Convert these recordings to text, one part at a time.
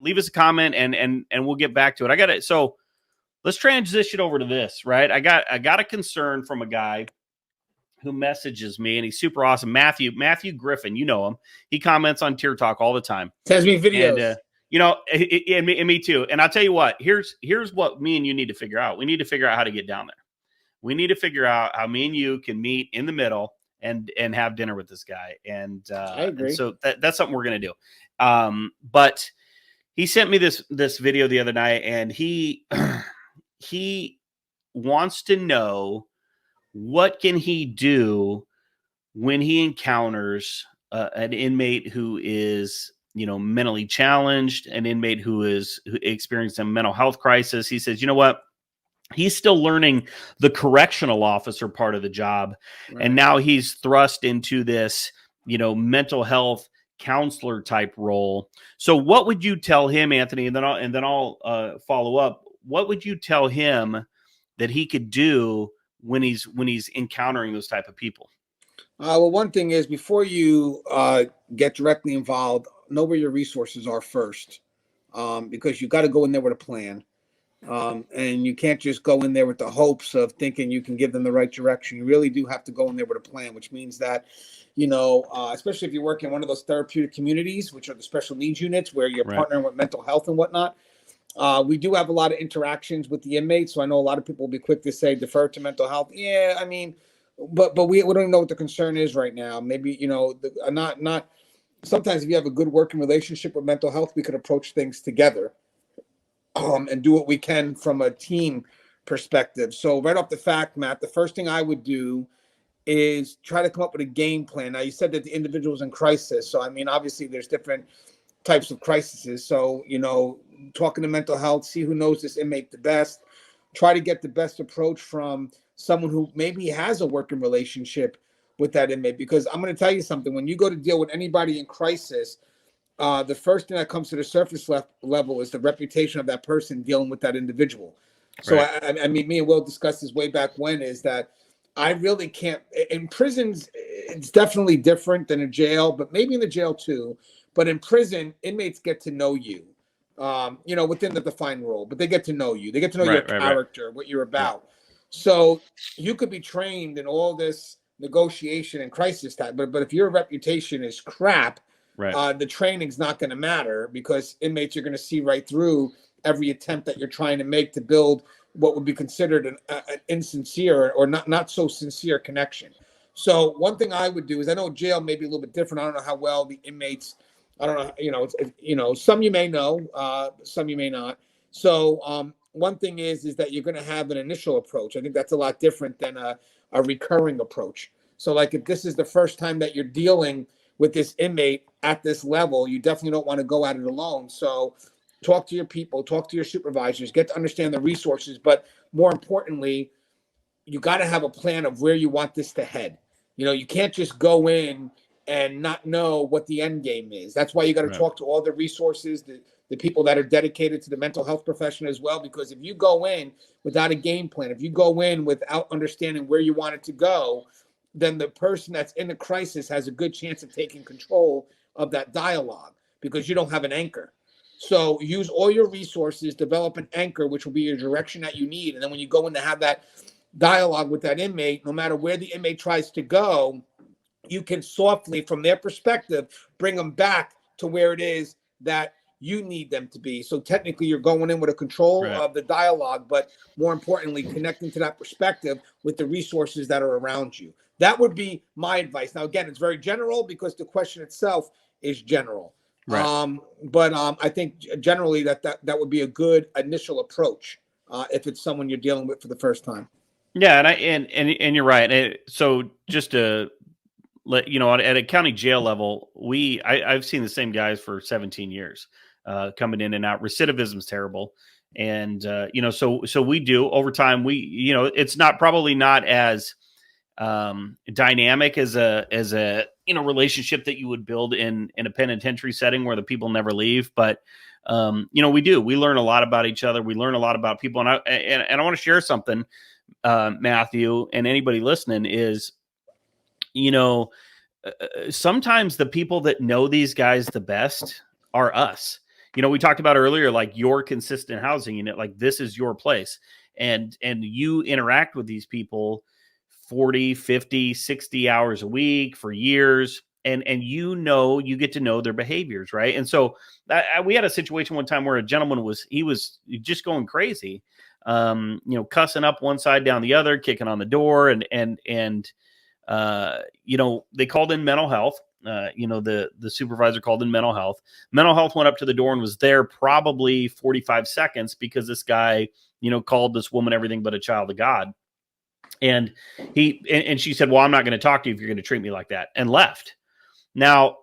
leave us a comment and we'll get back to it. I got it. So let's transition over to this, right? I got a concern from a guy who messages me, and he's super awesome. Matthew Griffin, you know him. He comments on Tier Talk all the time. Sends me videos. And, and me too. And I'll tell you what, here's what me and you need to figure out. We need to figure out how to get down there. We need to figure out how me and you can meet in the middle and have dinner with this guy. And, I agree. And so that's something we're going to do. But he sent me this video the other night, and he wants to know, what can he do when he encounters an inmate who is, mentally challenged, an inmate who experiencing a mental health crisis? He says, you know what? He's still learning the correctional officer part of the job. Right. And now he's thrust into this, mental health counselor type role. So what would you tell him, Anthony? And then I'll follow up. What would you tell him that he could do when he's encountering those type of people? Well, one thing is, before you get directly involved, know where your resources are first, because you got to go in there with a plan. And you can't just go in there with the hopes of thinking you can give them the right direction. You really do have to go in there with a plan, which means that, especially if you work in one of those therapeutic communities, which are the special needs units where you're partnering with mental health and whatnot. We do have a lot of interactions with the inmates. So I know a lot of people will be quick to say defer to mental health. Yeah, I mean, but we don't even know what the concern is right now. Maybe, not sometimes if you have a good working relationship with mental health, we could approach things together. And do what we can from a team perspective. So right off the fact, Matt, the first thing I would do is try to come up with a game plan. Now, you said that the individual's in crisis. So, I mean, obviously there's different types of crises. So, talking to mental health, see who knows this inmate the best, try to get the best approach from someone who maybe has a working relationship with that inmate. Because I'm going to tell you something, when you go to deal with anybody in crisis, the first thing that comes to the surface level is the reputation of that person dealing with that individual. So, right. I mean, me and Will discussed this way back when, is that I really can't, in prisons, it's definitely different than a jail, but maybe in the jail too. But in prison, inmates get to know you, within the defined role, but they get to know you. They get to know your character, what you're about. Yeah. So you could be trained in all this negotiation and crisis time, but if your reputation is crap, the training's not going to matter, because inmates are going to see right through every attempt that you're trying to make to build what would be considered an insincere or not so sincere connection. So one thing I would do is, I know jail may be a little bit different. I don't know how well the inmates, I don't know, some you may know, some you may not. So one thing is that you're going to have an initial approach. I think that's a lot different than a recurring approach. So like, if this is the first time that you're dealing with this inmate at this level, you definitely don't want to go at it alone. So talk to your people, talk to your supervisors, get to understand the resources. But more importantly, you got to have a plan of where you want this to head. You can't just go in and not know what the end game is. That's why you got to talk to all the resources, the people that are dedicated to the mental health profession as well. Because if you go in without a game plan, if you go in without understanding where you want it to go, then the person that's in the crisis has a good chance of taking control of that dialogue, because you don't have an anchor. So use all your resources, develop an anchor, which will be your direction that you need. And then when you go in to have that dialogue with that inmate, no matter where the inmate tries to go, you can softly, from their perspective, bring them back to where it is that you need them to be. So technically you're going in with a control of the dialogue, but more importantly, connecting to that perspective with the resources that are around you. That would be my advice. Now, again, it's very general because the question itself is general. But I think generally that would be a good initial approach if it's someone you're dealing with for the first time. Yeah, and you're right. So just to let you know, at a county jail level, I've seen the same guys for 17 years coming in and out. Recidivism is terrible. And, so we do over time, it's probably not as dynamic as a relationship that you would build in a penitentiary setting where the people never leave. But, we learn a lot about each other. We learn a lot about people. And I want to share something, Matthew, and anybody listening is, sometimes the people that know these guys the best are us. we talked about earlier, like your consistent housing unit, like this is your place. And you interact with these people 40, 50, 60 hours a week for years. And you get to know their behaviors, right? And so we had a situation one time where a gentleman was just going crazy, cussing up one side down the other, kicking on the door, they called in mental health. The supervisor called in mental health. Mental health went up to the door and was there probably 45 seconds because this guy, called this woman everything but a child of God. And she said, well, I'm not going to talk to you if you're going to treat me like that, and left. Now,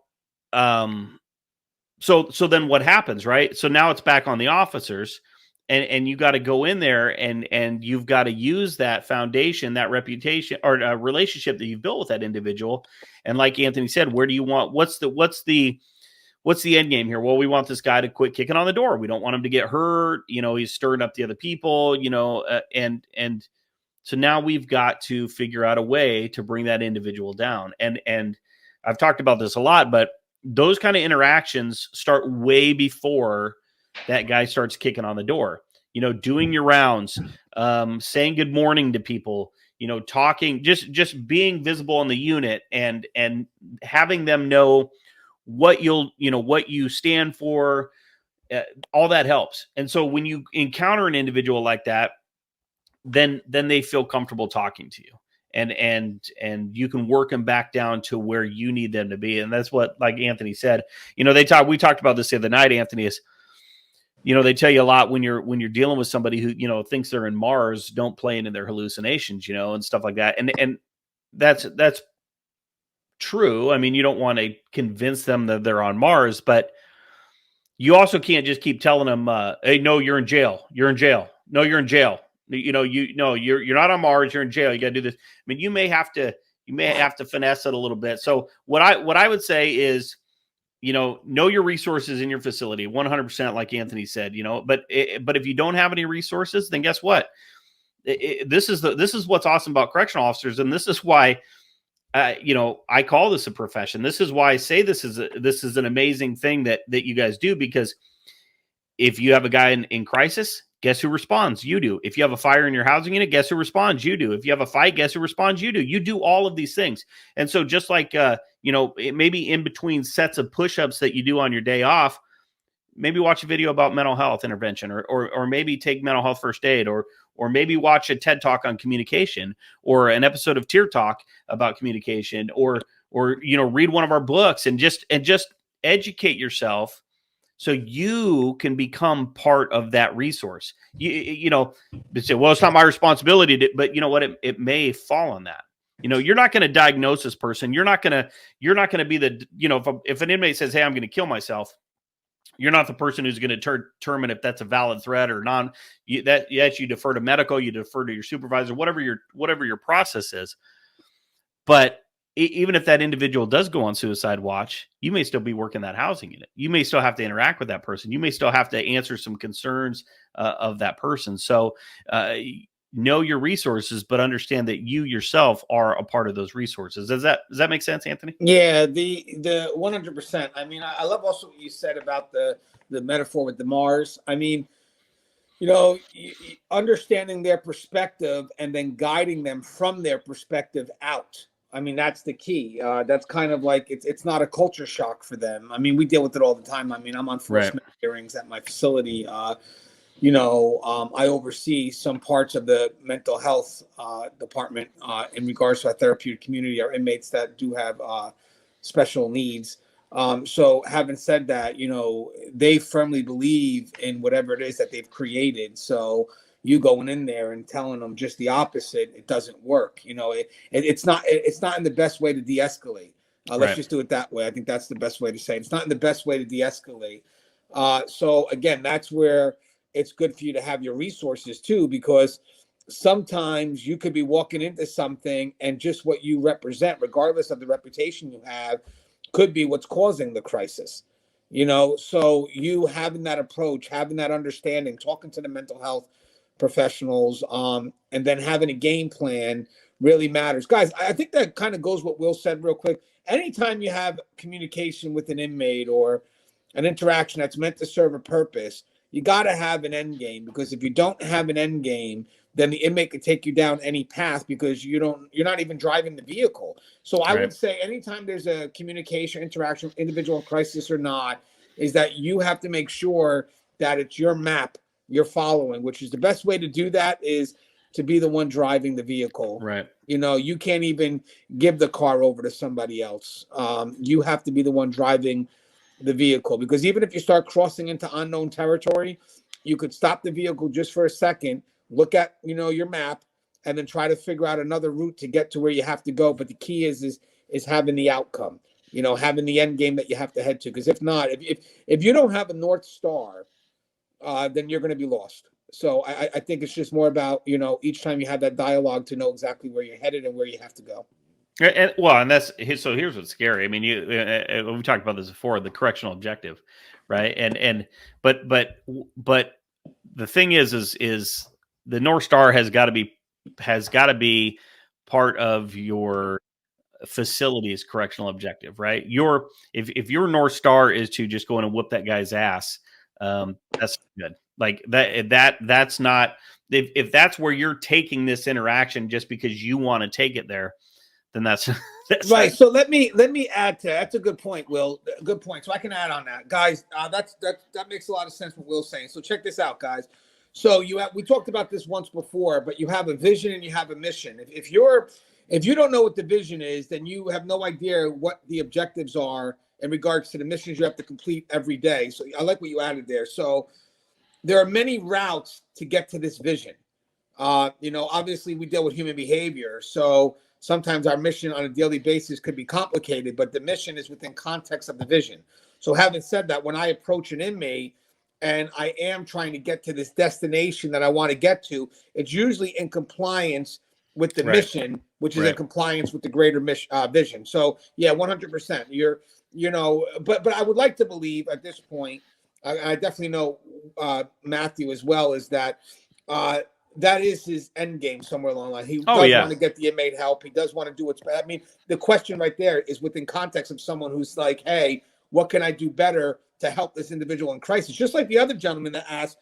so then what happens, right? So now it's back on the officers, and you got to go in there and you've got to use that foundation, that reputation or relationship that you've built with that individual. And like Anthony said, where do you want, what's the end game here? Well, we want this guy to quit kicking on the door. We don't want him to get hurt. He's stirring up the other people, and so now we've got to figure out a way to bring that individual down. And I've talked about this a lot, but those kind of interactions start way before that guy starts kicking on the door, doing your rounds, saying good morning to people, talking, just being visible in the unit and having them know what what you stand for. All that helps. And so when you encounter an individual like that, then they feel comfortable talking to you, and you can work them back down to where you need them to be. And that's what, like Anthony said, we talked about this the other night, Anthony, is, they tell you a lot when you're dealing with somebody who, thinks they're in Mars, don't play into their hallucinations, and stuff like that. And that's true. I mean, you don't want to convince them that they're on Mars, but you also can't just keep telling them, hey, no, you're in jail. You're in jail. No, you're in jail. You're not on Mars. You're in jail. You got to do this. I mean, you may have to finesse it a little bit. So what I would say is, know your resources in your facility 100%, like Anthony said, but if you don't have any resources, then guess what? This is what's awesome about correctional officers. And this is why, I call this a profession. This is why I say this is an amazing thing that you guys do, because if you have a guy in crisis, guess who responds? You do. If you have a fire in your housing unit, guess who responds? You do. If you have a fight, guess who responds? You do. You do all of these things. And so just like, maybe in between sets of push-ups that you do on your day off, maybe watch a video about mental health intervention, or maybe take mental health first aid, or maybe watch a TED Talk on communication, or an episode of Tear Talk about communication, or read one of our books, and just educate yourself so you can become part of that resource. You say, well, it's not my responsibility but you know what? It may fall on that. You're not going to diagnose this person. You're not going to be the, if an inmate says, hey, I'm going to kill myself, you're not the person who's going to determine if that's a valid threat or not. You defer to medical, you defer to your supervisor, whatever your process is. But even if that individual does go on suicide watch, you may still be working that housing unit. You may still have to interact with that person. You may still have to answer some concerns of that person. So know your resources, but understand that you yourself are a part of those resources. Does that make sense, Anthony? Yeah, the 100%. I mean, I love also what you said about the metaphor with the Mars. I mean, understanding their perspective and then guiding them from their perspective out. I mean, that's the key. That's kind of like, it's not a culture shock for them. I mean, we deal with it all the time. I mean, I'm on force hearings at my facility. I oversee some parts of the mental health department in regards to our therapeutic community, our inmates that do have special needs. So having said that, they firmly believe in whatever it is that they've created. So you going in there and telling them just the opposite, it doesn't work. It's not in the best way to de-escalate. Let's just do it that way. I think that's the best way to say it. It's not in the best way to de-escalate. So again, that's where it's good for you to have your resources too, because sometimes you could be walking into something and just what you represent, regardless of the reputation you have, could be what's causing the crisis. So you having that approach, having that understanding, talking to the mental health professionals, and then having a game plan really matters. Guys, I think that kind of goes what Will said real quick. Anytime you have communication with an inmate or an interaction that's meant to serve a purpose, you got to have an end game, because if you don't have an end game, then the inmate could take you down any path, because you're not even driving the vehicle. So I would say anytime there's a communication interaction, individual in crisis or not, is that you have to make sure that it's your map you're following, which is the best way to do that is to be the one driving the vehicle. Right. You know, you can't even give the car over to somebody else. You have to be the one driving the vehicle, because even if you start crossing into unknown territory, you could stop the vehicle just for a second, look at, your map, and then try to figure out another route to get to where you have to go. But the key is having the outcome, having the end game that you have to head to. Because if not, if you don't have a North Star, then you're going to be lost. So I think it's just more about, each time you have that dialogue to know exactly where you're headed and where you have to go. And that's so. Here's what's scary. I mean, we talked about this before, the correctional objective, right? But the thing is the North Star has got to be part of your facility's correctional objective, right? If your North Star is to just go in and whoop that guy's ass, that's good. Like that's not, if that's where you're taking this interaction just because you want to take it there, then that's right. So let me add to that. That's a good point, Will. Good point. So I can add on that, guys. That makes a lot of sense what Will's saying. So check this out, guys. So we talked about this once before, but you have a vision and you have a mission. If you don't know what the vision is, then you have no idea what the objectives are in regards to the missions you have to complete every day. So I like what you added there. So there are many routes to get to this vision. Obviously we deal with human behavior. So sometimes our mission on a daily basis could be complicated, but the mission is within context of the vision. So having said that, when I approach an inmate and I am trying to get to this destination that I want to get to, it's usually in compliance with the mission, which is in compliance with the greater vision. So yeah, 100%. But I would like to believe at this point, I definitely know Matthew as well, is that that is his end game somewhere along the line. He does want to get the inmate help. He does want to do what's better. I mean, the question right there is within context of someone who's like, hey, what can I do better to help this individual in crisis? Just like the other gentleman that asked,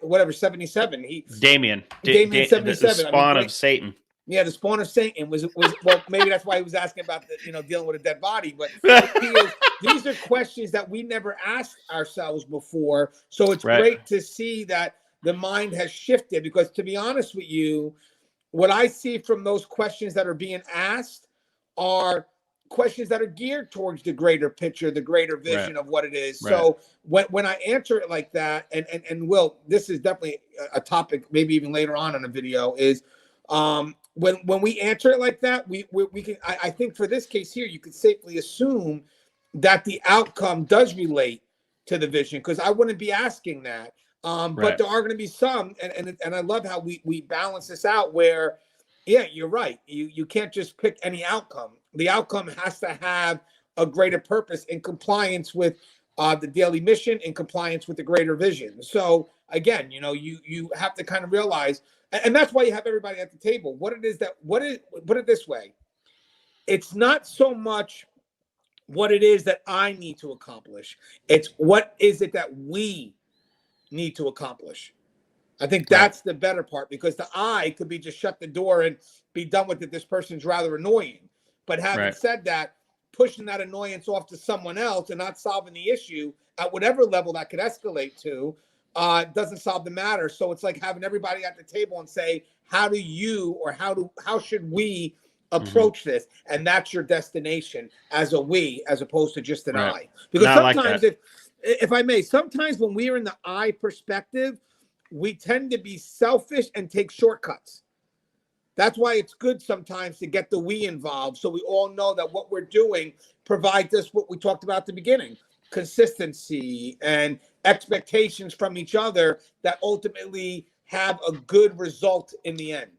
whatever, 77. Damien 77. The spawn of Satan. Yeah, the spawn of Satan was well, maybe that's why he was asking about dealing with a dead body. But these are questions that we never asked ourselves before. So it's great to see that the mind has shifted, because to be honest with you, what I see from those questions that are being asked are questions that are geared towards the greater picture, the greater vision of what it is. So when I answer it like that, and Will, this is definitely a topic, maybe even later on in the video, is when we answer it like that, we can, I think for this case here, you could safely assume that the outcome does relate to the vision, because I wouldn't be asking that. But there are going to be some, and I love how we balance this out where, yeah, you're right. You can't just pick any outcome. The outcome has to have a greater purpose in compliance with the daily mission, in compliance with the greater vision. So again, you have to kind of realize, and that's why you have everybody at the table. Put it this way. It's not so much what it is that I need to accomplish. It's what is it that we need to accomplish. I think that's the better part, because the I could be just shut the door and be done with it. This person's rather annoying. But having said that, pushing that annoyance off to someone else and not solving the issue at whatever level that could escalate to doesn't solve the matter. So it's like having everybody at the table and say, how should we approach this? And that's your destination as a we, as opposed to just an I. Because sometimes if I may, sometimes when we're in the I perspective, we tend to be selfish and take shortcuts. That's why it's good sometimes to get the we involved, so we all know that what we're doing provides us what we talked about at the beginning, consistency and expectations from each other that ultimately have a good result in the end.